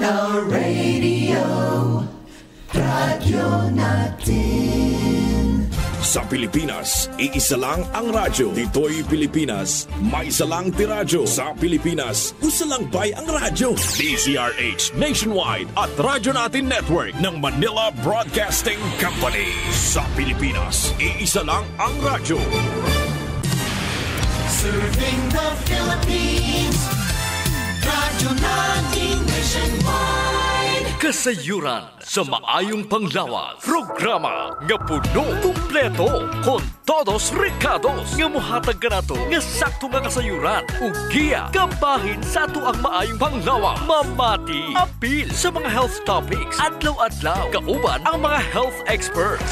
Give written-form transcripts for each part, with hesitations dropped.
Manila Radio, radyo natin. Sa Pilipinas, iisa lang ang radyo. Dito'y Pilipinas, may isa lang tiradyo. Sa Pilipinas, usa lang bay ang radyo. DZRH Nationwide at Radyo Natin Network ng Manila Broadcasting Company. Sa Pilipinas, iisa lang ang radyo. Serving the Philippines, radyo natin nationwide. Kasayuran sa maayong panglawas. Programa nga puno kumpleto kon todos recados nga mohatag kanato nga sakto nga kasayuran ug giya kabahin sa ato ang maayong panglawas. Mamati apil sa mga health topics adlaw-adlaw kauban ang mga health experts.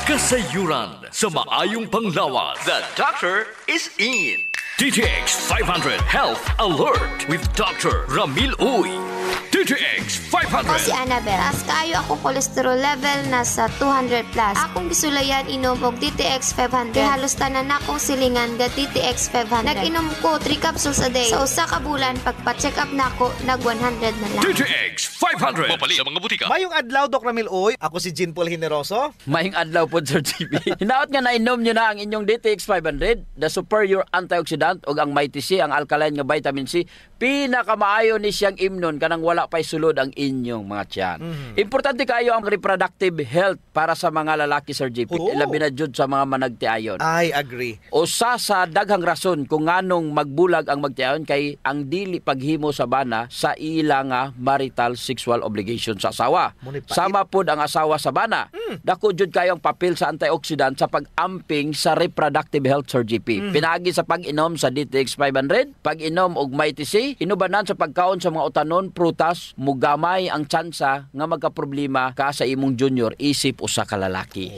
Kasayuran sa maayong panglawas. The doctor is in. DTX 500 Health Alert with Dr. Ramil Uy. DTX 500. Ako si Annabel. As kayo akong cholesterol level nasa 200 plus. Akong gisulayan inom og DTX 500. Kaya halos tanan akong silingan ga DTX 500. Nag-inom ko 3 capsules a day. Sa usa ka bulan pagpa-check up nako nag 100 na lang. DTX 500. Mapali sa mga butika. Mayong adlaw, Doc Ramil Uy. Ako si Jean Paul Generoso. Mayong adlaw po, Sir GB. Hinaot nga nainom nyo na ang inyong DTX 500, the superior antioxidant o ang Mighty C, ang alkaline nga vitamin C. Pinakamaayo ni siyang imnon kanang wala pa'y sulod ang inyong mga tiyan. Importante kayo ang reproductive health para sa mga lalaki, Sir JP. Labi na jud sa mga managtiayon. I agree. Usa sa daghang rason kung nganong magbulag ang magtiayon kay ang dili paghimo sa bana sa ila nga marital sexual obligation sa asawa. Sama pod ang asawa sa bana. Dako jud kayo ang papel sa antioxidant sa pag-amping sa reproductive health, Sir JP. Pinagi sa pag-inom sa DTX 500, pag-inom og Mighty C, hinubanan sa pagkaon sa mga utanon, prutas, mugamay ang tsansa nga magkaproblema ka sa imong junior isip usa ka lalaki.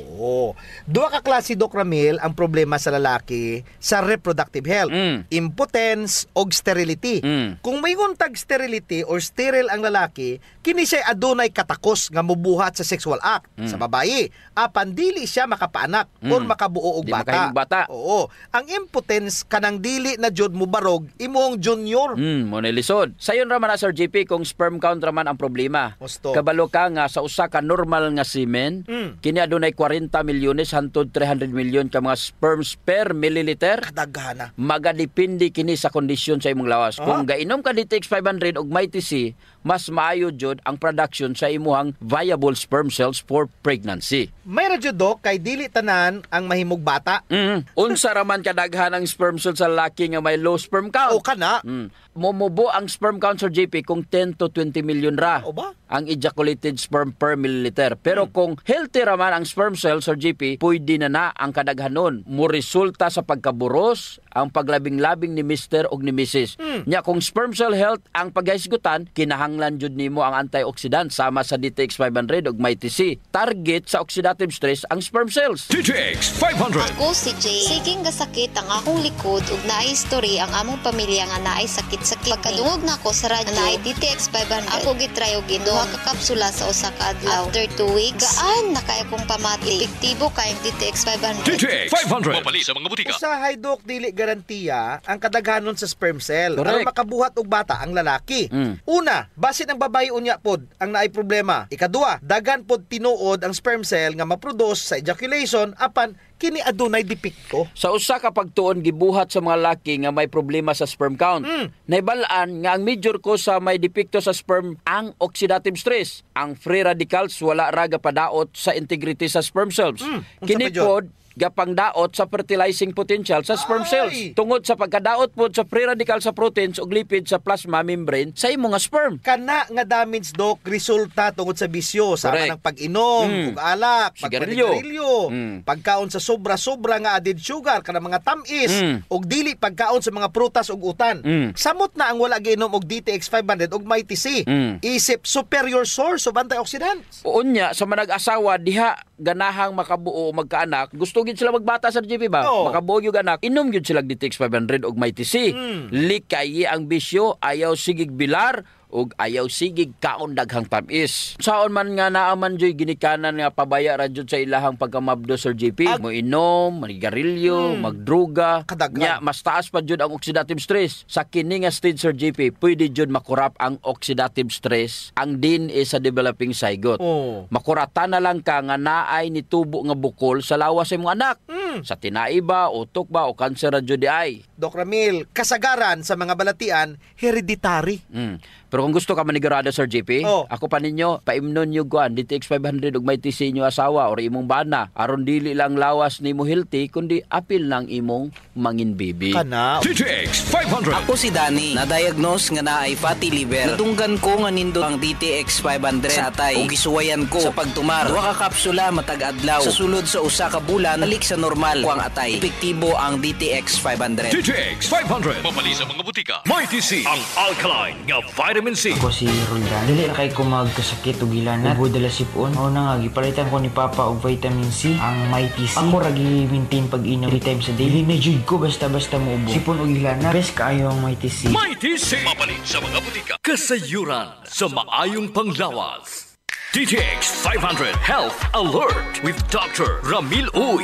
Duha ka klase, Doc Ramil, ang problema sa lalaki sa reproductive health. Impotence og sterility. Kung may tag sterility or sterile ang lalaki, kini siya adunay katakos nga mubuhat sa sexual act. Sa babayi, apan dili siya makapaanak or makabuo og bata. Oo. Ang impotence kanang dili na jud mo barog imong junior. Mo na lisod. Sayon ra man na, Sir JP, kung sperm count ra man ang problema. Kabalo ka nga sa usa ka normal nga semen, kini adunay 40 milyones hangtod 300 milyon ka mga sperms per milliliter. Kadagana. Magadepende kini sa kondisyon sa imong lawas. Kung gainom ka DTX 500 og Mighty C, mas maayo jud ang production sa imuhang viable sperm cells for pregnancy. May radyo, Doc, kay dili tanan ang mahimog bata. Unsa ra man kadaghan ang sperm cells sa lalaki nga may low sperm count. O kana. Momubo ang sperm count, Sir JP, kung 10 to 20 million ra ang ejaculated sperm per milliliter. Pero kung healthy raman ang sperm cell, Sir JP, pwede na ang kadaghanon. Mo resulta sa pagkaburos, ang paglabing-labing ni Mr. o ni Mrs. Nya kung sperm cell health ang paghisgutan, kinahanglan jud nimo ang antioxidant sama sa DTX 500 ug Mighty C. Target sa oxidative stress ang sperm cells. DTX 500. Ako si Jay. Siging gasakit ang akong likod ug naay history ang among pamilya nga naay sakit-sakit. Pagkadungog na ako sa radyo naay DTX 500. Ako gitry og inom ka kapsula sa usa ka adlaw. After 2 weeks, gaan na kay akong pamati. Epektibo kay DTX 500. DTX 500. Mapali sa mga butika. Usahay, Doc, dili garantiya ang kadaghanon sa sperm cell. Correct. Aron makabuhat og bata ang lalaki. Una, basin ang babae unya pod ang naay problema. Ikaduha, dagan pod tinuod ang sperm cell nga maproduce sa ejaculation apan kini adunay depekto. Sa usa ka pagtuon gibuhat sa mga laki nga may problema sa sperm count. Naibalaan nga ang major cause sa may depekto sa sperm ang oxidative stress. Ang free radicals wala ra gapadaot sa integrity sa sperm cells. Kini pod gapang daot sa fertilizing potential sa sperm cells. Tungod sa pagkadaot pod sa free radical sa proteins ug lipid sa plasma membrane sa imong nga sperm. Kana nga damage, Doc, resulta tungod sa bisyo sa ng pag-inom ug alak, pagsigarilyo, pagkaon sa sobra-sobra nga added sugar kana mga tamis ug dili pagkaon sa mga prutas ug utan. Samot na ang wala giinom og DTX 500 ug Mighty C. Isip superior source of antioxidants. Unya sa manag-asawa diha ganahang makabuo o magkaanak, gusto gid sila magbata sa GP ba? Makabuo yung anak, inom gid sila DTX 500 og Mighty C. Likay ang bisyo, ayaw sigig bilar ug ayaw sigig kaon daghang tamis. Saon man nga naaman joy ginikanan nga pabaya ra jud sa ilahang pagkamabdo Sir JP, mo inom, manigarilyo, magdruga, Kadaghan. nya mas taas pa jud ang oxidative stress. Sa kini nga stage Sir JP, pwede jud makurap ang oxidative stress ang DNA sa developing zygote. Oh. Makuratan na lang ka nga naay ni tubo nga bukol sa lawas sa imong anak. Sa tinai ba, utok ba, o kanser ra jud di ay. Doc Ramil, kasagaran sa mga balatian, hereditary. Pero kung gusto ka manigurado Sir JP, Oh. ako pa ninyo, paimnon nyo guan, DTX 500 ug may TC inyo asawa or imong bana. Aron dili lang lawas ni mo healthy, kundi apil ng imong mangin baby. Kana. DTX 500. Ako si Danny, na-diagnose nga naay fatty liver. Nadunggan ko nga nindo ang DTX 500 sa atay ug gisuwayan ko sa pagtumar. Duha ka kapsula matag adlaw. Sa sulod sa usa ka bulan, balik sa normal ko ang atay. Epektibo ang DTX 500. DTX 500. Mabali sa mga butika. May TC ang alkaline nga vitamin C. Ako si Roldan. Dili na kay ko magkasakit o gilanat. Ubo dala sipon. O na nga, gipalitan ko ni Papa og vitamin C, ang Mighty C. Ako ragi maintain pag-inom 3 times a day. Dili na jud ko basta-basta mo ubo. Sipon o gilanat. Best kaayo ang Mighty C. May TC. Mabali sa mga butika. Kasayuran sa maayong panglawas. DTX 500 Health Alert with Dr. Ramil Uy.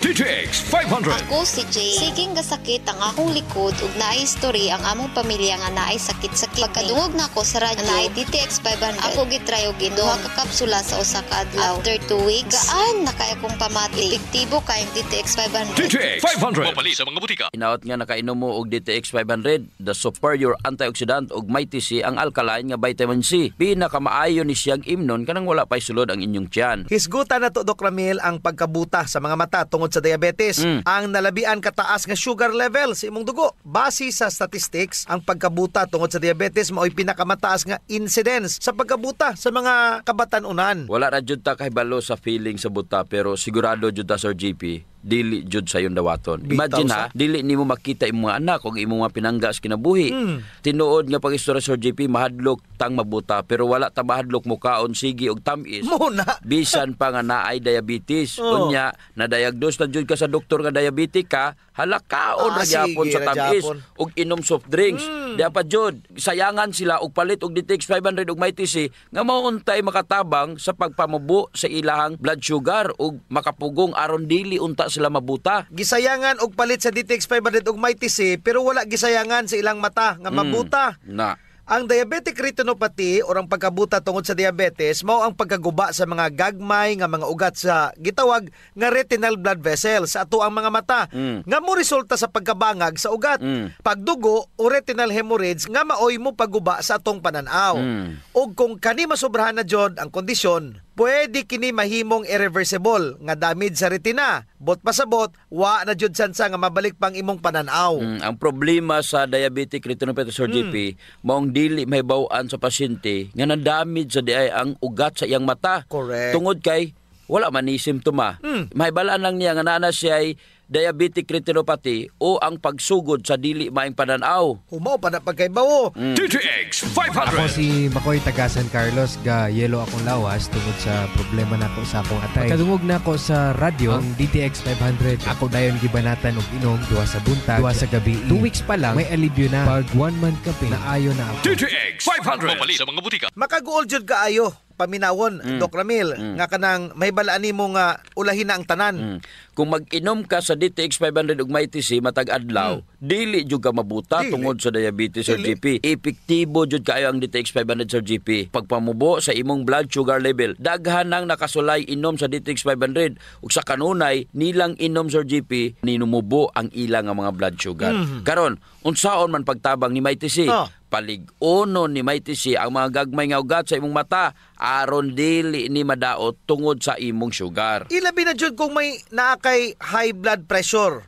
DTX 500. Ako si Jay. Siging gasakit ang akong likod ug naay history ang among pamilya nga naay sakit sa kidney. Pagkadungog na ako sa radyo, naay DTX 500. Ako gitry og duha ka kapsula sa usa ka adlaw. After 2 weeks, gaan na kay akong pamati. Epektibo kay ang DTX 500. DTX 500. Mabali sa mga butika. Inaot nga nakainom mo og DTX 500, the superior antioxidant og Mighty C ang alkaline nga vitamin C. Pinakamaayo ni siyang imnon kanang wala pay sulod ang inyong tiyan. Hisgutan na to, Doc Ramil, ang pagkabuta sa mga mata tungod sa diabetes. Ang nalabian kataas nga sugar level sa imong dugo. Base sa statistics, ang pagkabuta tungod sa diabetes mao'y pinakamataas nga incidence sa pagkabuta sa mga kabatan-unan. Wala ra jud ta kahibalo sa feeling sa buta pero sigurado jud ta Sir JP dili jud sa yung dawaton. Imagine ha, dili nimo makita imong mga anak ug imong mga pinangga sa kinabuhi. Tinuod nga pag-istorya Sir JP mahadlok tang mabuta pero wala ta mahadlok mo kaon sige og tamis. Muna. Bisan pa nga naay diabetes. Unya na-diagnose na jud ka sa doktor nga diabetic ka, halakaon ra gyapon sige sa ra tamis gyapon. ug inom soft drinks. Di pa jud sayangan sila og palit og DTX 500 ug Mighty C nga mauntay makatabang sa pagpamubo sa ilahang blood sugar ug makapugong aron dili unta sila mabuta. Gisayangan og palit sa DTX 500 ug Mighty C pero wala gisayangan sa ilang mata nga mabuta. Na Ang diabetic retinopathy o ang pagkabuta tungod sa diabetes mao ang pagkaguba sa mga gagmay nga mga ugat sa gitawag nga retinal blood vessels sa ato ang mga mata nga mo resulta sa pagkabangag sa ugat. Pagdugo o retinal hemorrhage nga maoy mo pagguba sa atong pananaw. Ug kung kani masobrahan na jud ang kondisyon, pwede kini mahimong irreversible nga damage sa retina. Bot pasabot, wa na jud sansa nga mabalik pang imong pananaw. ang problema sa diabetic retinopathy Sir JP, maong dili mahibaw-an sa pasyente nga na-damage sa diay ang ugat sa iyang mata. Correct. Tungod kay wala man ni simptoma. Mahibalaan lang niya nga nana siya ay diabetic retinopathy o ang pagsugod sa dili maayong pananaw. Humaw pa na pagkaibawo. DTX Ako 500. si Makoy taga San Carlos, ga yelo akong lawas tungod sa problema nako sa akong atay. Pagkadungog na ako sa radyo, ang DTX 500, ako dayon gibanatan og inom duha sa buntag, duha sa gabi. 2 weeks pa lang, may alibyo na. Pag 1 month ka naayo na ako. DTX 500. Mabali sa mga butika. Makaguol jud kaayo paminawon, Doc Ramil, nga kanang mahibalaan nimo nga ulahin na ang tanan. Kung mag-inom ka sa DTX 500 ug Mighty C matag adlaw, dili jud ka mabuta Dili. tungod sa diabetes Sir Dili. GP. Epektibo jud kaayo ang DTX 500 Sir GP. Pagpamubo sa imong blood sugar level, daghan nang nakasulay inom sa DTX 500 ug sa kanunay nilang inom Sir GP ninumubo ang ilang nga mga blood sugar. Karon, unsaon man pagtabang ni Mighty C? Palig-uno ni Mighty C ang mga gagmay nga ugat sa imong mata aron dili ni madaot tungod sa imong sugar. Ilabi na jud kung may naakay high blood pressure.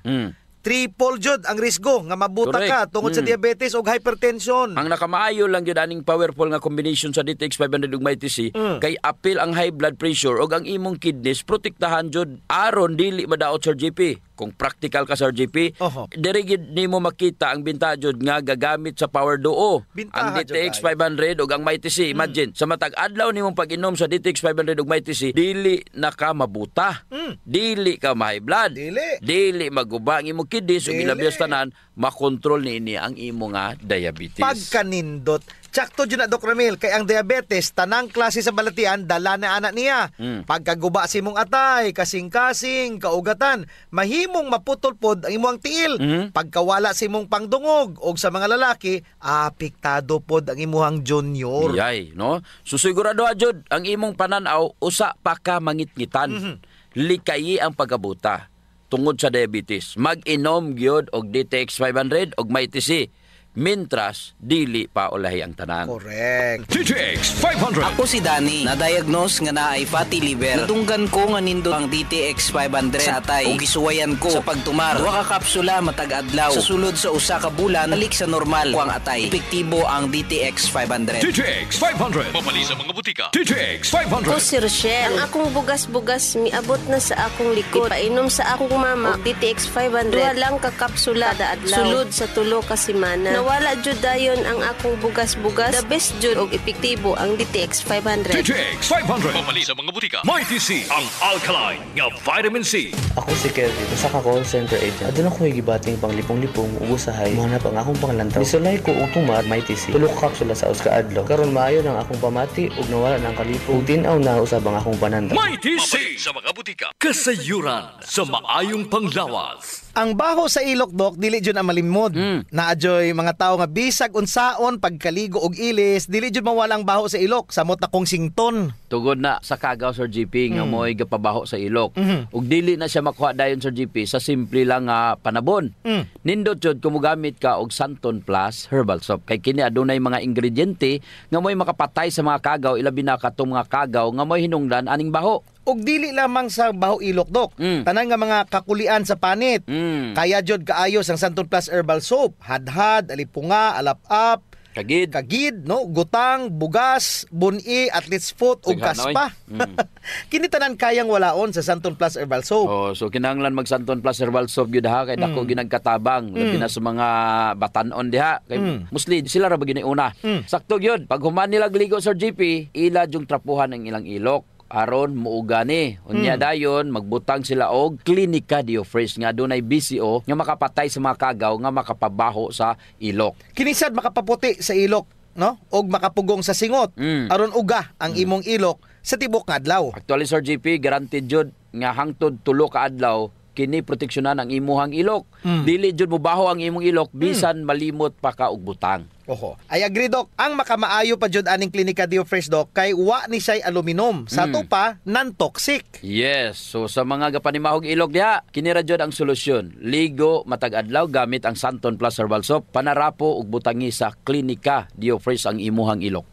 Triple jud ang risgo nga mabuta ka Correct. tungod sa diabetes ug hypertension. Ang nakamaayo lang yun aning powerful nga combination sa DTX 500 ug Mighty C kay apil ang high blood pressure ug ang imong kidneys protektahan jud aron dili madaot Sir GP. Kung practical ka Sir GP, Oho. diri gid nimo makita ang binta jud nga gagamit sa Power Duo. Bintaha Ang jud DTX kayo. 500 ug ang Mighty C. Imagine, sa matag adlaw nimong pag-inom sa DTX 500 ug Mighty C, dili na ka mabuta. Dili ka ma-high blood. Dili. maguba ang imong kidneys ug Dili. ilabi sa tanan, makontrol niini ang imo nga diabetes. Pagkanindot Tsakto dyan na Doc Ramil, kay ang diabetes, tanang klase sa balatian, dala na anak niya. Pagkaguba si mong atay, kasing-kasing, kaugatan, mahimong maputol-pod ang imong tiil. Pagkawala si mong pangdungog, o sa mga lalaki, apektado pod ang imuhang junior. Yay, no? Susigurado jud ang imong pananaw usa pa ka mangitngitan. Likayi ang pagkabuta tungod sa diabetes. Mag-inom gyud og DTX 500 og MyTC. Mintras, dili pa ulahi ang tanan. Correct. DTX 500. Ako si Danny, na-diagnose nga naay fatty liver. Natunggan ko nga nindo ang DTX 500 sa atay. Ug gisuwayan ko sa pagtumar. 2 ka kapsula matag adlaw. Sa sulod sa usa ka bulan, balik sa normal ko ang atay. Epektibo ang DTX 500. DTX 500. Mapali sa mga butika. DTX 500. Ako si Rochelle. Ang akong bugas-bugas miabot na sa akong likod. Ipainom sa akong mama og DTX 500. 2 lang ka kapsula kada adlaw. Sulod sa 3 ka semana. Nawala jud dayon ang akong bugas-bugas. The best jud og epektibo ang DTX 500. DTX 500. Mapali sa mga butika. MyTC, ang alkaline nga vitamin C. Ako si Kelvin, usa ka call center agent. Adun ako gibating panglipong-lipong ug usahay manap ang akong panglantaw. Nisulay ko og tumar MyTC. 3 ka kapsula sa usa ka adlaw. Karon maayo nang akong pamati ug nawala nang kalipong. Ug tin-aw na usab ang akong pananda. MyTC sa mga butika. Kasayuran sa maayong panglawas. Ang baho sa ilok, Doc, dili jud ang malimod. Naadyoy mga tao nga bisag unsaon pagkaligo og ilis, dili jud mawala ang baho sa ilok samot na kong sington. Tugod na sa kagaw, Sir GP, nga mo'y gapabaho sa ilok. Ug dili na siya makuha dayon, Sir GP, sa simple lang nga panabon. Nindot jud kung mogamit ka og Santon Plus Herbal Soap. Kay kini adunay mga ingrediente nga mo'y makapatay sa mga kagaw, ilabi na katong mga kagaw nga mo'y hinungdan aning baho. Og dili lamang sa baho ilok, Doc. Tanan nga mga kakulian sa panit. Kaya jud kaayos ang Santon Plus Herbal Soap. Hadhad, alipunga, alap-ap, kagid, no, gutang, bugas, buni, athlete's foot ug kaspa. Kini tanan kayang walaon sa Santon Plus Herbal Soap. Oh, so kinahanglan mag Santon Plus Herbal Soap gyud ha kay dako ginagkatabang labi na sa mga batan-on diha kay mostly sila ra ba giniuna. Sakto gyud pag human nila gligo, Sir GP, ila jung trapuhan ang ilang ilok aron muuga ni. Unya dayon magbutang sila og Clinica Diofresh nga dunay BCO nga makapatay sa mga kagaw nga makapabaho sa ilok. Kinisad makapaputi sa ilok, no? Og makapugong sa singot aron uga ang imong ilok sa tibok nga adlaw. Actually, Sir GP, guaranteed jud nga hangtod 3 ka adlaw kini proteksyonan ang imuhang ilok. Dili jud mobaho ang imong ilok bisan malimot pa ka og butang. Oho. I agree, Doc. Ang makamaayo pa jud aning Clinica Diofresh, Doc, kay wa ni say aluminum. Sa to pa, non-toxic. Yes. So sa mga gapanimahog ilok diha, kini ra jud ang solusyon. Ligo matag adlaw gamit ang Santon Plus Herbal Soap. Panarapo ug butangi sa Clinica Diofresh ang imuhang ilok.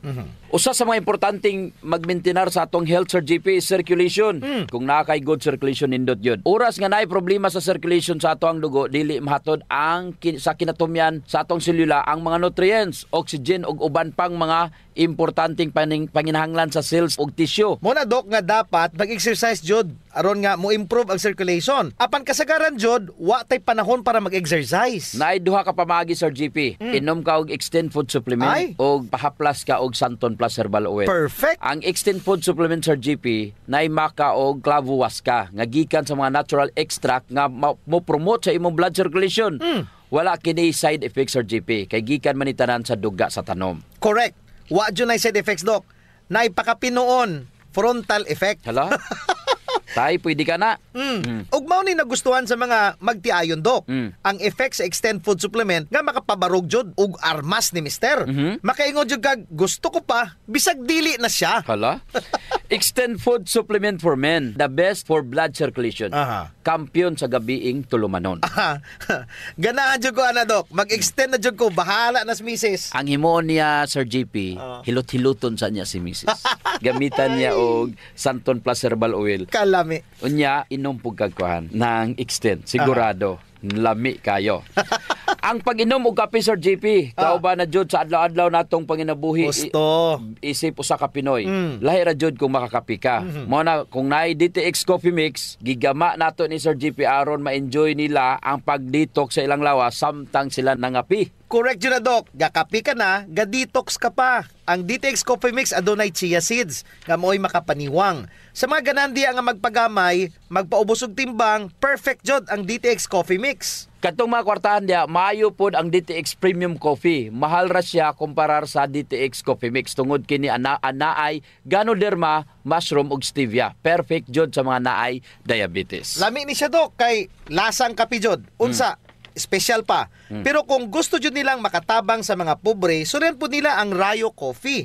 Usa sa mga importanteng magmaintenar sa atong health, Sir GP, is circulation. Kung naa kay good circulation nindot yun. Oras nga naay problema sa circulation sa atong dugo, dili mahatod ang sa kinatumyan sa atong selula ang mga nutrients, oxygen ug uban pang mga importanteng panginahanglan sa cells ug tissue. Muna, Doc, nga dapat mag-exercise jud aron nga mo improve ang circulation. Apan kasagaran jud, wa tay panahon para mag-exercise. Naay duha ka pamaagi, Sir GP. Inom ka og Extend Food Supplement og pahaplas ka og Santon Plus Herbal Oil. Perfect. Ang Extend Food Supplement, Sir GP, naay maka og clavuasca nga gikan sa mga natural extract nga mo promote sa imong blood circulation. Wala kini side effects, Sir GP, kay gikan man itanan sa duga sa tanom. Correct. Wa jud nay side effects, Doc. Nay pakapinoon frontal effect. Hala? Tay, pwede ka na. Ug mao ni nagustuhan sa mga magtiayon, Doc. Ang effect sa Extend Food Supplement nga makapabarog jud ug armas ni Mister. Makaingon jud kag gusto ko pa bisag dili na siya. Hala? Extend Food Supplement for Men, the best for blood circulation. Kampiyon sa gabiing tulumanon. Ganahan jud ko ana, Doc. Mag-extend na jud ko, bahala na si Mrs. Ang himoon niya, Sir GP, hilot-hiluton sa niya si Mrs. Gamitan niya og Santon Plus Herbal Oil. Kalami. Unya, inom pug kagkuhan ng Extend. Sigurado, lami kayo. Ang pag-inom og kape, Sir GP, kauban na jud sa adlaw-adlaw natong panginabuhi. Gusto. Isip usa ka Pinoy. Lahi ra jud kung makakape ka. Mao na kung naay DTX Coffee Mix, gigama nato ni Sir GP aron ma-enjoy nila ang pag-detox sa ilang lawas samtang sila nangapi. Correct yun na, Doc. Gakapi ka na, ga-detox ka pa. Ang DTX Coffee Mix adunay chia seeds, nga mo'y makapaniwang. Sa mga ganandi nga magpagamay, magpaubos og timbang, perfect jod ang DTX Coffee Mix. Katong mga kwartahan dia, maayo pod ang DTX Premium Coffee. Mahal ra siya kumparar sa DTX Coffee Mix. Tungod kini anaay Ganoderma, mushroom ug stevia. Perfect jod sa mga naay diabetes. Lami ni siya, Doc, kay lasang kapi jod. Unsa? Special pa. Pero kung gusto jud nilang makatabang sa mga pobre, sunen po nila ang Rayo Coffee.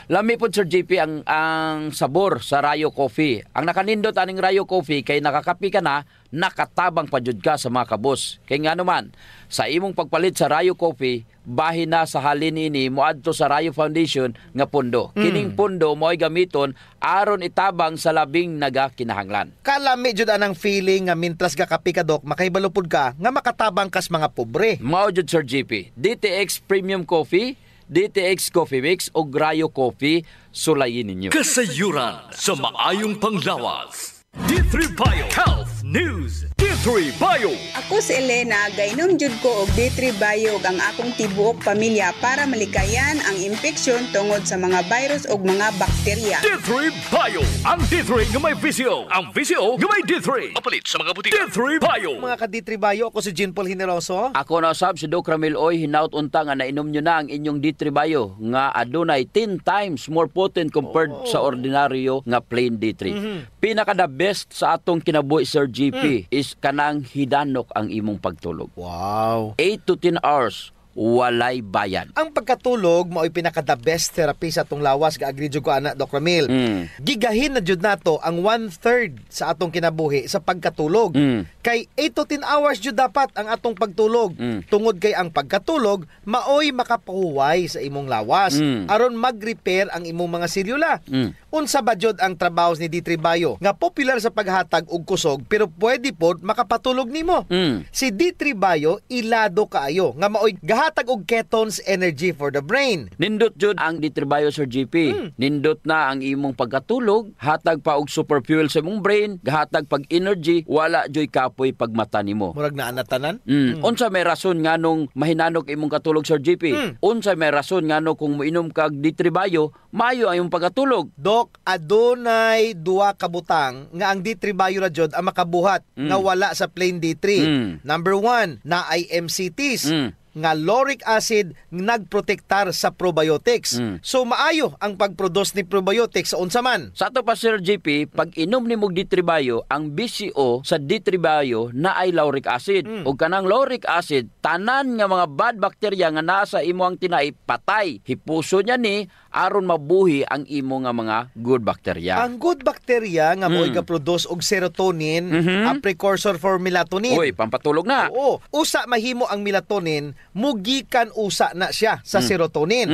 Lami po, Sir JP, ang sabor sa Rayo Coffee. Ang nakanindot aning Rayo Coffee kay nakakapi ka na, nakatabang pa jud ka sa mga kabos. Kay nga naman, sa imong pagpalit sa Rayo Coffee, bahin na sa halin ini moadto sa Rayo Foundation nga pundo. Kining pundo mo'y gamiton aron itabang sa labing nagakinahanglan. Kalami jud anang feeling nga mintras gakapi ka, Doc, makaibalupod ka nga makatabang kas mga pobre. Mao jud, Sir JP. DTX Premium Coffee, DTX Coffee Mix o Rayo Coffee, sulayin ninyo. Kasayuran sa maayong panglawas. D3 Bio Health News. D3 Bio. Ako si Elena, gainom jud ko og D3 Bio ang akong tibuok pamilya para malikayan ang infeksyon tungod sa mga virus ug mga bakterya. D3 Bio. Ang D3 nga may VCO. Ang VCO nga may D3. Mapalit sa mga butika. D3 Bio. Mga ka-D3 Bio, ako si Jean Paul Generoso. Ako na usab si Doc Ramil Oy, hinaut unta nga nainom nyo na ang inyong D3 Bio nga adunay 10 times more potent compared sa ordinaryo nga plain D3. Pinaka the best sa atong kinabuhi, Sir GP, is kanang hidanok ang imong pagtulog. Wow. 8 to 10 hours, walay bayan. Ang pagkatulog mao'y pinaka the best therapy sa atong lawas, ga-agree jud ko ana, Doc Ramil. Gigahin na jud nato ang 1/3 sa atong kinabuhi sa pagkatulog. Kay 8 to 10 hours jud dapat ang atong pagtulog. Tungod kay ang pagkatulog mao'y makapahuway sa imong lawas aron mag-repair ang imong mga selula. Unsa ba jud ang trabaho ni D3 Bio nga popular sa paghatag og kusog pero pwede pod makapatulog nimo? Si D3 Bio ilado kaayo nga mao'y gahatag og ketones energy for the brain. Nindot jud ang D3 Bio, Sir GP. Nindot na ang imong pagkatulog, hatag pa og super fuel sa imong brain, gahatag pag energy, wala joy kapoy pagmata nimo. Murag naa natanan? Unsa may rason nganong mahinanok imong katulog, Sir GP? Unsa may rason ngano kung moinom kag D3 Bio, maayo ang imong pagkatulog? Doc, adunay duwa ka butang nga ang D3 Bio ra jud ang makabuhat nga wala sa plain D3. Number 1, na ay MCTs. Nga lauric acid nagprotektar sa probiotics. So maayo ang pag-produce ni probiotics sa unsa man. Sa ato pa, Sir JP, pag inom ni mog D3 Bio, ang BCO sa D3 Bio na ay lauric acid. Ug kanang lauric acid, tanan nga mga bad bacteria nga nasa imo ang tinai patay. Hipuso niya ni aron mabuhi ang imo nga mga good bacteria. Ang good bacteria nga mo'y ga-produce og serotonin, a precursor for melatonin. Uy, pampatulog na. Oo. Usa mahimo ang melatonin, mugikan usa na siya sa serotonin.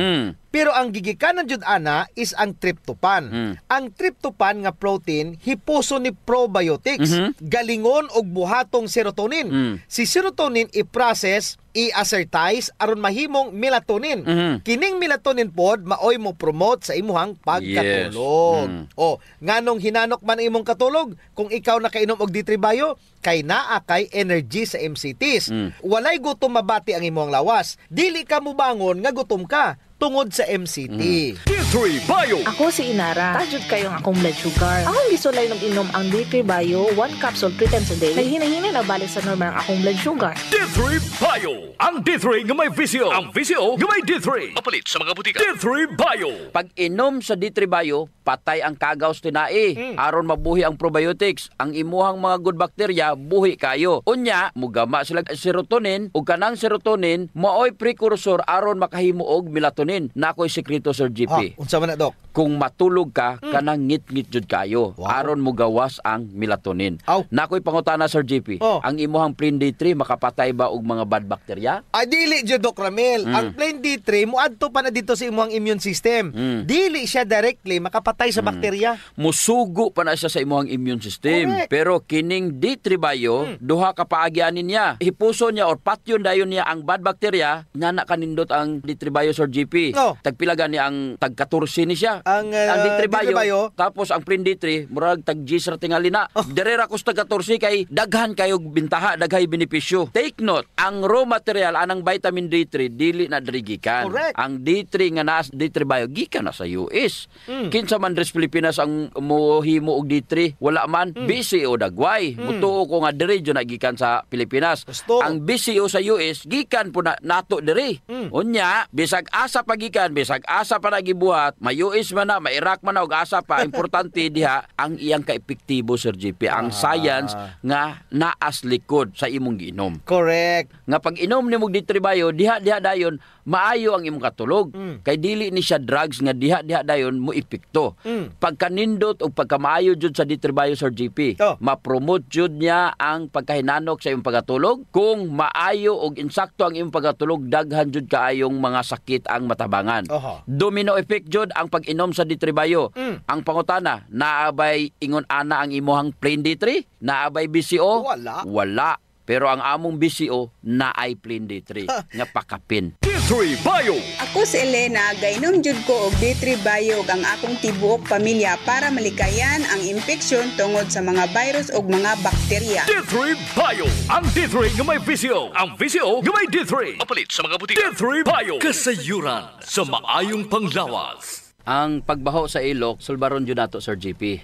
Pero ang gigikanan jud ana is ang tryptophan. Ang tryptophan nga protein hipuso ni probiotics, galingon og buhatong serotonin. Si serotonin i-process, i-assertize aron mahimong melatonin. Kining melatonin pod maoy mo promote sa imuhang pagkatulog. O, nganong hinanok man imong katulog kung ikaw nakainom og D3 Bio, kay naa kay energy sa MCTs. Walay gutom mabati ang imong lawas. Dili ka mubangon nga gutom ka tungod sa MCT. D3 Bio. Ako si Inara. Tajud kayong akong blood sugar. Akong gisulay ng inom ang D3 Bio, 1 capsule 3 times a day. Naghinahina na balik sa normal ang akong blood sugar. D3 Bio. Ang D3 nga may VCO. Ang VCO nga may D3. Mapalit sa mga butika. D3 Bio. Pag inom sa D3 Bio, patay ang kagaws tinai. Aron mabuhi ang probiotics. Ang imuhang mga good bacteria, buhi kayo. Unya, mugama sila serotonin. Ug kanang serotonin, maoy precursor aron makahimo og melatonin. Nakoy sekreto, Sir GP. Unsa man na, Doc? Kung matulog ka, kanang ngit-ngit jud kayo. Aron mo gawas ang melatonin. Nakoy pangutana, Sir GP. Ang imuhang plain D3 makapatay ba og mga bad bacteria? Ay dili jud, Doc Ramil. Ang plain D3 moadto pa na dito sa imuhang immune system. Dili siya directly makapatay patay sa bakterya. Musugo pa na siya sa imong immune system. Correct. Pero kining D3 Bio, duha ka paagyanin niya. Hipuso niya or patyon dayon niya ang bad bacteria, nga kanindot ang D3 Bio Sir GP. No. Tagpilagan niya ang tag-14 ni siya. Ang D3 D3 Bio. Tapos ang Prin D3, murag tag-G sa tingali na. Derera ko sa tag-14 kay daghan kayo bintaha, daghay benepisyo. Take note, ang raw material anang vitamin D3 dili na dirigikan. Correct. Ang D3 nga naa D3 Bio gikan na sa US. Kinsa man dres Pilipinas ang mohimo og D3, wala man BCO dagway. Mutuo ko nga diri jud nagikan sa Pilipinas. Gusto. Ang BCO sa US gikan po na nato diri. Unya, bisag asa pagikan, bisag asa pa nagibuhat, may US man na, may Iraq man na og asa pa, importante diha ang iyang kaepektibo Sir GP, ang science nga naas likod sa imong giinom. Correct. Nga pag inom nimo D3 Bio, diha dayon maayo ang imong katulog. Kay dili ni siya drugs nga diha dayon mo epekto. Pagkanindot o pagkamaayo jud sa D3 Bio Sir GP, ma-promote jud niya ang pagkahinanok sa imong pagkatulog. Kung maayo og insakto ang imong pagkatulog, daghan jud kaayong mga sakit ang matabangan. Domino effect jud ang pag-inom sa D3 Bio. Ang pangutana, naabay ingon ana ang imuhang plain D3? Naabay BCO? Wala. Pero ang among BCO naay plain D3 nga pakapin. D3 Bio. Ako si Elena, gainom jud ko og D3 Bio ug ang akong tibuok pamilya para malikayan ang impeksyon tungod sa mga virus ug mga bakterya. D3 Bio. Ang D3 nga may VCO. Ang VCO nga may D3. Mapalit sa mga butika. D3 Bio. Kasayuran sa maayong panglawas. Ang pagbaho sa ilok, sulbaron jud nato Sir GP.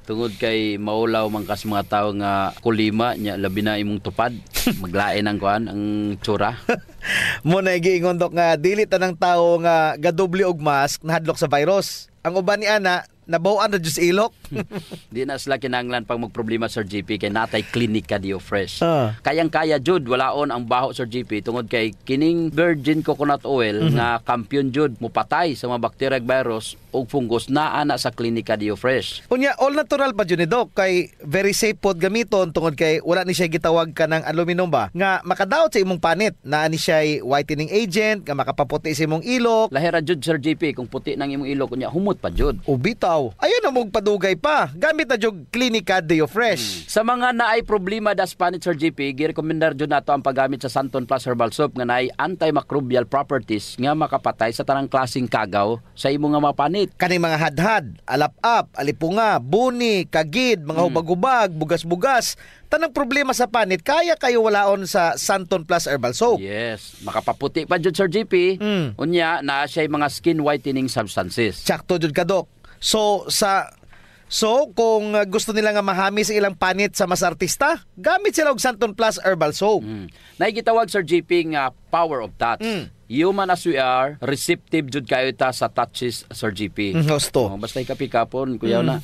Tungod kay maulaw man kas mga tawo nga kulima nya labi na imong tupad. Maglain ang kuan ang tsura. Mo na giingon dok nga dili tanang tawo nga gadoble og mask nahadlok sa virus. Ang uban ni ana nabawan na jud sa ilok. Di na sila kinahanglan pag magproblema Sir GP kay natay klinika Dio Fresh. Kayang-kaya jud walaon ang baho Sir GP tungod kay kining virgin coconut oil nga kampiyon jud mupatay sa mga bacteria ug virus ug fungus naa na sa klinika Dio Fresh. Unya all natural pa jud ni dok kay very safe pod gamiton tungod kay wala ni siya gitawag ka ng aluminum ba nga makadaot sa imong panit. Naa ni siya whitening agent nga makapaputi sa imong ilok. Lahira jud Sir GP kung puti nang imong ilok unya humot pa jud. Ubitaw. Ayun na mong padugay pa. Gamit na jog Klinika Dio Fresh. Sa mga naay problema das panit Sir GP, girekomendar jud nato ang paggamit sa Santon Plus Herbal Soap nga naay antimicrobial properties nga makapatay sa tanang klaseng kagaw sa imong nga mapanit. Kaning mga hadhad, alap-ap, alipunga, buni, kagid, mga hubag-hubag, bugas-bugas, tanang problema sa panit, kaya kayo walaon sa Santon Plus Herbal Soap. Yes, makapaputi pa jud Sir GP. Unya naa siya mga skin whitening substances. Sakto jud ka dok. So kung gusto nila nga mahami sa ilang panit sa mas artista, gamit sila og Santon Plus Herbal Soap. Naigitawag Sir GP nga power of touch. Human as we are, receptive jud kayo ta sa touches Sir GP. Gusto. Basta ikapikapon, kuyaw na.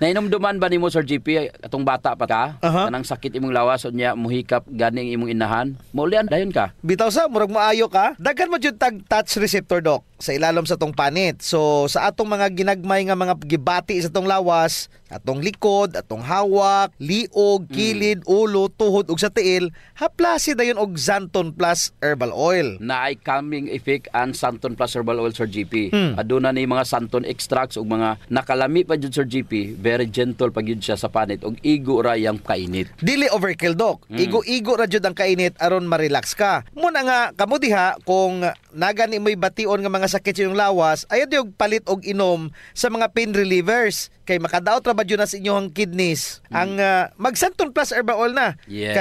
Nainomduman ba nimo Sir GP atong bata pa ka? Kanang sakit imong lawas unya muhikap ganing imong inahan. Maulian dayon ka. Bitaw sa murag maayo ka. Daghan mo jud tag touch receptor dok sa ilalom sa tong panit. So sa atong mga ginagmay nga mga gibati sa tong lawas, atong likod, atong hawak, liog, kilid, ulo, tuhod ug sa tiil, haplasi dayon og Santon Plus Herbal Oil. Naay calming effect ang Santon Plus Herbal Oil Sir GP. Aduna ni mga Santon extracts ug mga nakalami pa jud Sir GP, very gentle pa gyud siya sa panit ug igo ra yang kainit. Dili overkill dok. Igo-igo ra jud ang kainit aron ma-relax ka. Muna nga kamo diha kung nagani mo'y bation nga mga sakit sa iyong lawas, ayaw yung palit og inom sa mga pain relievers. Kay makadaot ra ba jud na sa inyong kidneys. Ang mag Santon Plus Herbal Oil na. Yes.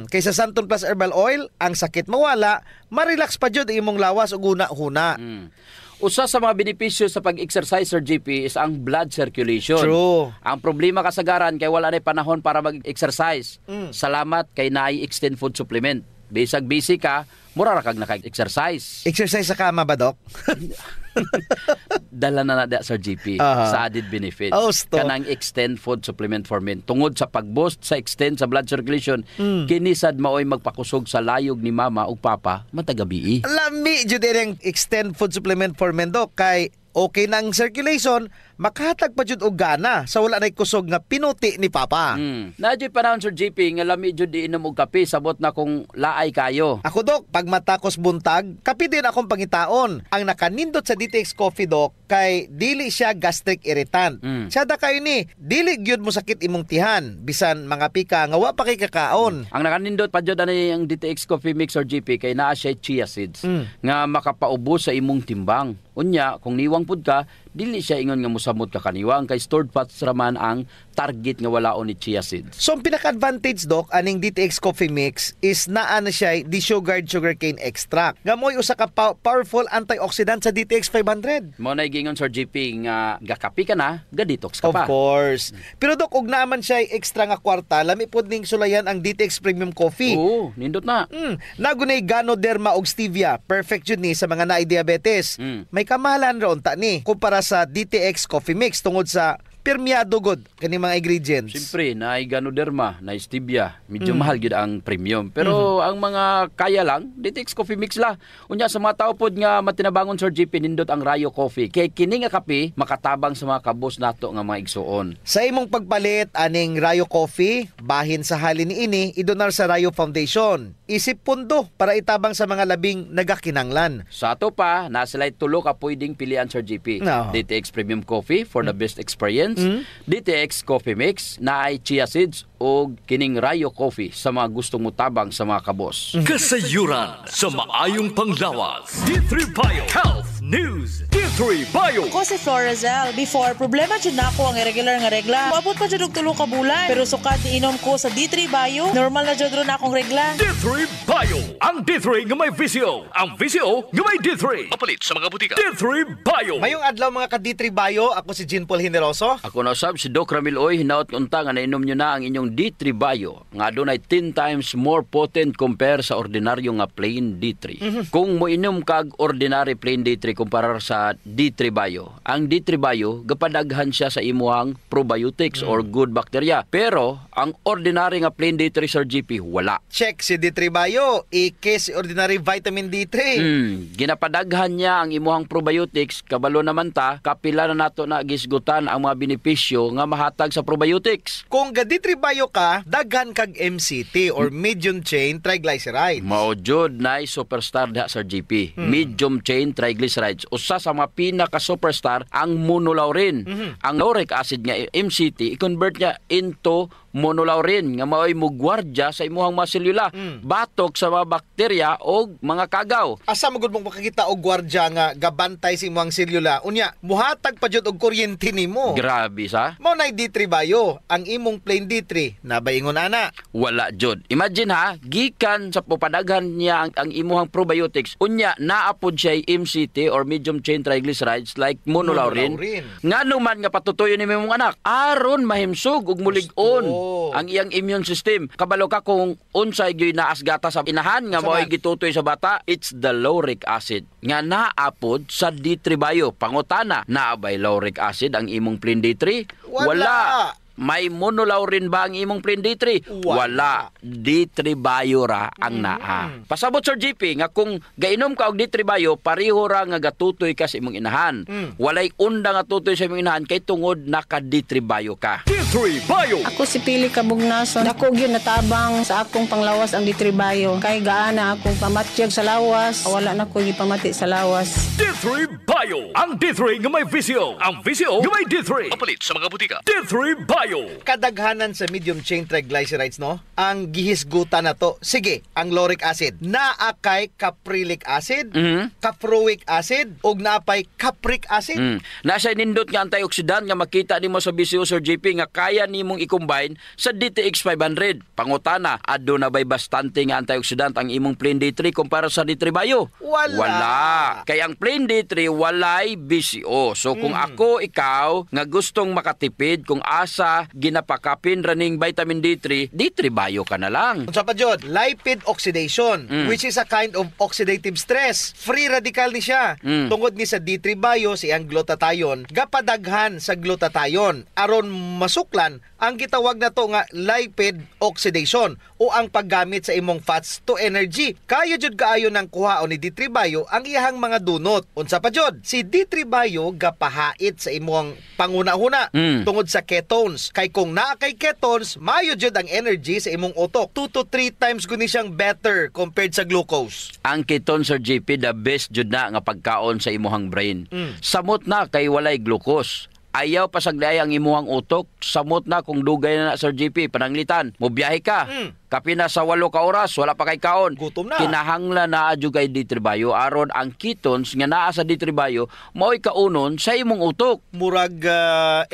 Kay sa Santon Plus Herbal Oil, ang sakit mawala, ma-relax pa jud imong lawas ug una-huna. Usa sa mga benepisyo sa pag-exercise Sir GP is ang blood circulation. True. Ang problema kasagaran kay wala na panahon para mag-exercise. Salamat kay naay extend food supplement. Bisag busy ka, mura ra kag naka-exercise. Exercise sa kama ba dok? Dala na Sir GP sa added benefits. Kanang extend food supplement for men. Tungod sa pag-boost sa extend sa blood circulation, kinisad maoy magpakusog sa layog ni mama ug papa matagabi. Lami jud ang extend food supplement for men dok kay okay na ang circulation, makahatag pa jud og gana sa wala nay kusog nga pinuti ni Papa. Nadyo panahon Sir JP nga lami jud di inom og kape sabot na kung laay kayo. Ako Dok, pag matakos buntag, kape din akong pangitaon. Ang nakanindot sa DTX Coffee Dok kay dili siya gastric irritant. Sada kayo ni, dili gyud mo sakit imong tihan bisan mga pika nga wa pa kay kakaon. Ang nakanindot pa jud ani ang DTX Coffee Mix or GP kay naa siya chia seeds nga makapaubos sa imong timbang. Unya, kung niwang pud ka, dili siya ingon nga musamot ka kaniwang kay stored fats raman ang target nga walaon ni chia seeds. So ang pinaka-advantage Dok aning DTX Coffee Mix is naa na siya desugared sugarcane extract. Nga mo'y usa ka powerful antioxidant sa DTX 500. Mo na gingon Sir JP nga gakapi ka na, ga-detox ka pa. Of course. Pero Dok, og naman siya extra nga kwarta, lami pud ning sulayan ang DTX Premium Coffee. Oo, nindot na. Nagunay Ganoderma og stevia, perfect jud ni sa mga naay diabetes. May kamahalan ra unta ni kumpara sa DTX Coffee Mix tungod sa permiado god kani mga ingredients. Siyempre, na Ganoderma, na stevia, medyo mahal gid ang premium. Pero ang mga kaya lang, DTX Coffee Mix la. Unya sa mga tao pod nga matinabangon Sir JP nindot ang Rayo Coffee. Kay kini nga kape makatabang sa mga kabos nato nga mga igsuon. Sa imong pagpalit aning Rayo Coffee, bahin sa halin niini idonar sa Rayo Foundation. Isip pundo para itabang sa mga labing nagakinanglan. Sa ato pa, nasilay tulo ka pwedeng pilian Sir JP. No. DTX Premium Coffee for the best experience. DTX Coffee Mix na ay chia seeds o kining Rayo Coffee sa mga gustong mutabang sa mga kabos. Kasayuran sa maayong panglawas. D3 Bio Health News. D3 Bio. Ko si Florazel. Before, problema dyan na ako ang irregular nga regla. Maabot pa dyan og 3 ka bulan. Pero sukad inom ko sa D3 Bio, normal na dyan ron akong regla. D3 Bio. Ang D3 nga may VCO. Ang VCO nga may D3. Mapalit sa mga butika. D3 Bio. Mayong adlaw mga ka D3 Bio, ako si Jean Paul Generoso. Ako na usab si Doc Ramil Oy, hinaot unta nga nainom nyo na ang inyong D3 Bio nga adunay 10 times more potent compare sa ordinaryo nga plain D3. Kung mo inom kag ordinary plain D3 kumpara sa D3 Bio, ang D3 Bio gapadaghan siya sa imuhang probiotics or good bacteria. Pero ang ordinary nga plain D3 Sir GP wala. Check si D3 Bio, ike si ordinary vitamin D3. Ginapadaghan niya ang imuhang probiotics, kabalo naman ta kapila na nato na gisgutan ang mga benepisyo nga mahatag sa probiotics. Kung ga D3 Bio ka, daghan kag MCT or medium chain triglycerides. Mao jud nay superstar diha Sir GP. Medium chain triglycerides. Usa sa mga pinaka superstar ang monolaurin. Ang lauric acid nga MCT i-convert niya into monolaurin nga mao'y mugwardya sa imuhang mga selula, batok sa mga bakterya o mga kagaw. Asa magud mong makakita og gwardya nga gabantay sa imuhang selula? Unya, muhatag pa jud og kuryente nimo. Grabe sa. Mao nay D3 Bio, ang imong plain D3 nabaingon ana. Wala jud. Imagine ha, gikan sa pupadaghan niya ang imuhang probiotics, unya naapod siya MCT or medium chain triglycerides like monolaurin. Ngano man nga patutoyon ni imong anak aron mahimsog ug mulig-on ang iyang immune system. Kabalo ka kung unsay gyud naas gata sa inahan nga mo'y gitutoy sa bata, it's the lauric acid nga naapod sa D3 Bio. Pangutana, naabay lauric acid ang imong plain D3? Wala. May monolaurin ba ang imong plain D3? Wala. D3 Bio ra ang naa. Pasabot Sir GP nga kung gainom ka og D3 Bio, pareho ra nga gatutoy ka sa imong inahan. Walay unda nga tutoy sa imong inahan kay tungod naka D3 Bio ka. D3 Bio. Ako si Pili Kabugnason. Dako gyud natabang sa akong panglawas ang D3 Bio. Kay gaana akong pamatyag sa lawas. Wala na ko gipamati sa lawas. D3 Bio. Ang D3 nga may VCO. Ang VCO nga may D3. Mapalit sa mga butika. D3 Bio. Kadaghanan sa medium chain triglycerides no, ang gihisgutan na to. Sige, ang lauric acid naa kay caprylic acid, caproic acid ug naapay capric acid. Nasa nindot nga antioxidant nga makita nimo sa BCO Sir JP nga kaya nimong i-combine sa DTX 500. Pangutana, aduna bay bastante nga antioxidant ang imong plain D3 kumpara sa D3 Bio? Wala. Kay ang plain D3 walay BCO. So kung ako ikaw nga gustong makatipid kung asa ginapakapin raning vitamin D3, D3 Bio ka na lang. Unsa pa jud? Lipid oxidation, which is a kind of oxidative stress. Free radical ni siya. Tungod ni sa D3 Bio, siyang glutathione, gapadaghan sa glutathione aron masuklan ang gitawag na to nga lipid oxidation o ang paggamit sa imong fats to energy. Kayo jud kaayo ng kuhaon ni D3 Bio ang iyahang mga dunot. Unsa pa jud? Si D3 Bio gapahait sa imong panguna-huna tungod sa ketones. Kay kung naa kay ketones, maayo jud ang energy sa imong utok. 2 to 3 times guni siyang better compared sa glucose. Ang ketone, Sir JP, the best jud na nga pagkaon sa imuhang brain. Samot na kay walay glucose. Ayaw pasagday ang imuhang utok, samot na kung dugay na Sir JP, pananglitan, mobiyahe ka. Kapina sa 8 ka oras, wala pa kay kaon. Gutom na. Kinahanglan na adyo kay D3 Bio aron ang ketones nga naa sa D3 Bio mao'y kaunon sa imong utok. Murag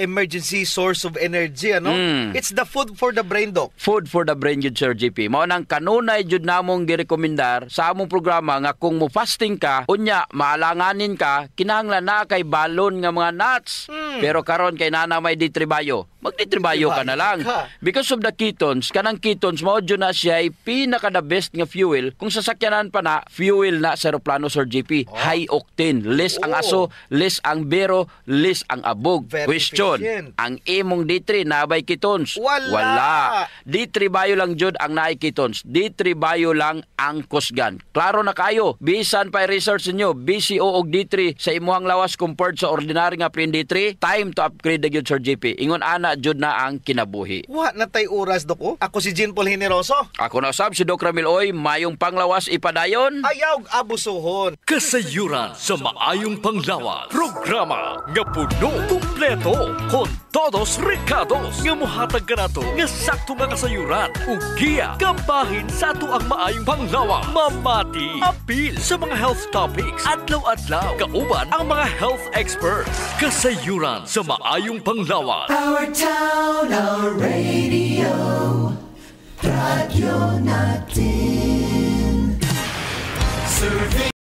emergency source of energy, ano? It's the food for the brain, Doc. Food for the brain jud, Sir JP. Mao nang kanunay jud namong girekomendar sa among programa nga kung mo fasting ka, unya maalanganin ka, kinahanglan na kay balon nga mga nuts. Pero karon kay nana may D3 Bio, mag-D3 Bio ka na lang. Because of the ketones, kanang ketones mao jud na siya ay pinaka the best nga fuel. Kung sasakyanan pa na, fuel na sa aeroplano, Sir JP. High octane. Less ang aso, less ang bero, less ang abog. Very Question, efficient. ang imong D3 nabay ketones? Wala. D3 Bio lang jud ang naay ketones. D3 Bio lang ang kusgan. Klaro na kayo. Bisan pa research niyo, BCO og D3 sa imuhang lawas compared sa ordinary nga plain D3, time to upgrade na jud, Sir JP. Ingon ana jud na ang kinabuhi. Wa na tay oras, Dok. Ako si Jean Paul Generoso. Ako na sab si Doc Ramil Oy, mayong panglawas ipadayon. Ayaw abusuhon. Kasayuran sa maayong panglawas. Programa nga puno, kumpleto, con todos recados. Nga muhatag ka na to, nga sakto nga kasayuran. Ugiya, kampahin sa ato ang maayong panglawas. Mamati, apil sa mga health topics. Adlaw-adlaw, kauban ang mga health experts. Kasayuran sa maayong panglawas. Our town, our radio. Radio natin. Serving